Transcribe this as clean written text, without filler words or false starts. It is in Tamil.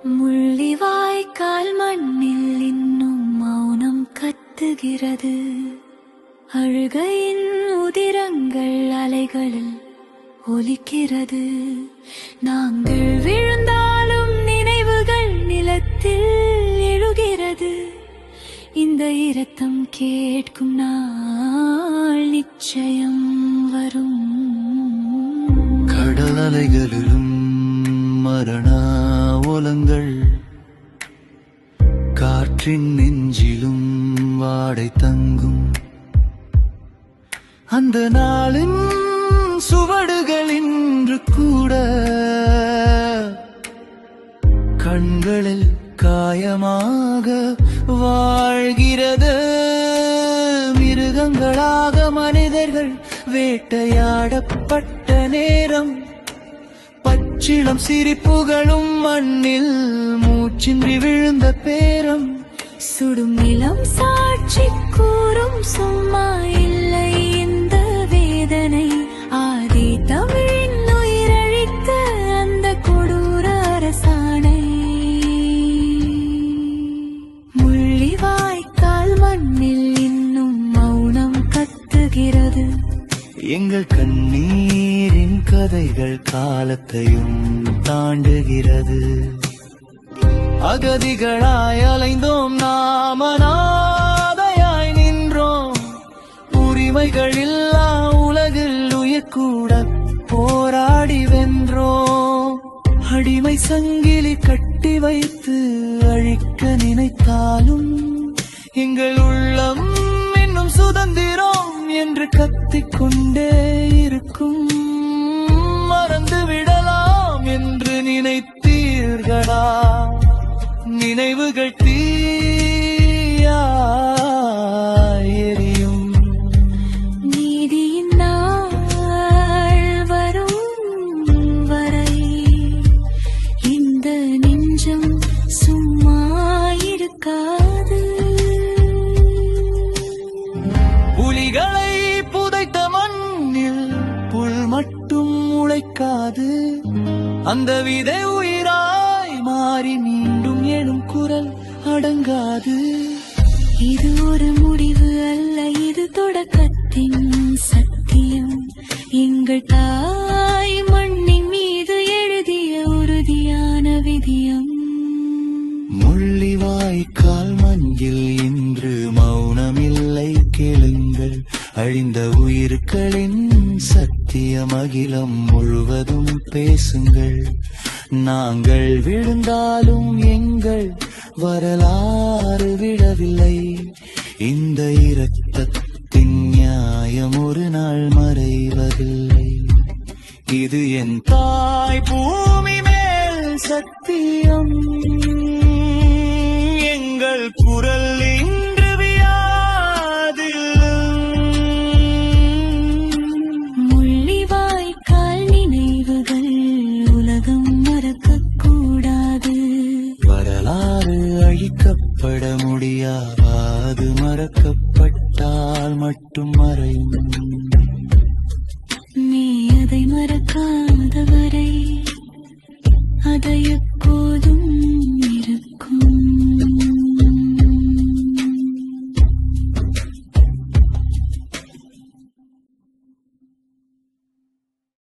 முள்ளிவாய்க்கால் மண்ணில் இன்னும் மௌனம் கத்துகிறது. அழுகையின் உதிரங்கள் அலைகளில் ஒலிக்கிறது. நாங்கள் விழுந்தாலும் நினைவுகள் நிலத்தில் எழுகிறது. இந்த இரத்தம் கேட்கும் நாள் நிச்சயம் வரும். கடல் அலைகளிலும் மரண ஓலங்கள், காற்றின் நெஞ்சிலும் வாடை தங்கும். அந்த நாளின் சுவடுகள் இன்று கூட கண்களில் காயமாக வாழ்கிறது. மிருகங்களாக மனிதர்கள் வேட்டையாடப்பட்ட நேரம், பச்சிளம் சிரிப்புகளும் மண்ணில் மூச்சின்றி விழுந்த பேரம். சுடும் நிலம் சாட்சி கூறும், சும்மா இல்லை இந்த வேதனை. ஆதி தமிழின் உயிரழித்த அந்த கொடூர அரசாணை. முள்ளிவாய்க்கால் மண்ணில் இன்னும் மௌனம் கத்துகிறது. எங்கள் கண்ணீரின் கதைகள் காலத்தையும் தாண்டுகிறது. அகதிகளாய் அலைந்தோம், நாம் அநாதையாய் நின்றோம். உரிமைகள் இல்லா உலகில் உயர்கூட போராடி வென்றோம். அடிமை சங்கிலி கட்டி வைத்து அழிக்க நினைத்தாலும் எங்கள் உள்ளம் இன்னும் சுதந்திரம் என்று கத்திக்கொண்டே இருக்கும். மறந்து விடலாம் என்று நினைத்தீர்களா? நினைவுகள் தீயாய் எரியும். நீதியின் நாள் வரும் வரை இந்த நெஞ்சம் சும்மா இருக்காது. புலிகளை புதைத்த மண்ணில் புல் மட்டும் முளைக்காது. அந்த விதை உயிராய் மாறி மீண்டும் எழும் குரல் அடங்காது. இது ஒரு முடிவு அல்ல, இது தொடக்கத்தின் சத்தியம். எங்கள் தாய் மண்ணின் மீது எழுதிய உறுதியான விதியம். முள்ளிவாய்க்கால் மண்ணில் இன்று மௌனமில்லை, கேளுங்கள். அழிந்த உயிர்களின் சத்தியம் அகிலம் முழுவதும் பேசுங்கள். நாங்கள் விழுந்தாலும் எங்கள் வரலாறு விடவில்லை. இந்த இரத்தத்தின் நியாயம் ஒரு நாள் மறைவதில்லை. இது என் தாய் பூமி மேல் சத்தியம். எங்கள் குரல் இன்று வியாதில்லை. முள்ளிவாய்க்கால் நினைவுகள் உலகம் மறக்கக்கூடாது. வரலாறு அழிக்கப்பட முடியாது, மறக்கப்பட்டால் மட்டும் மறையும். நீ அதை மறக்காதவரை அதை எப்போதும்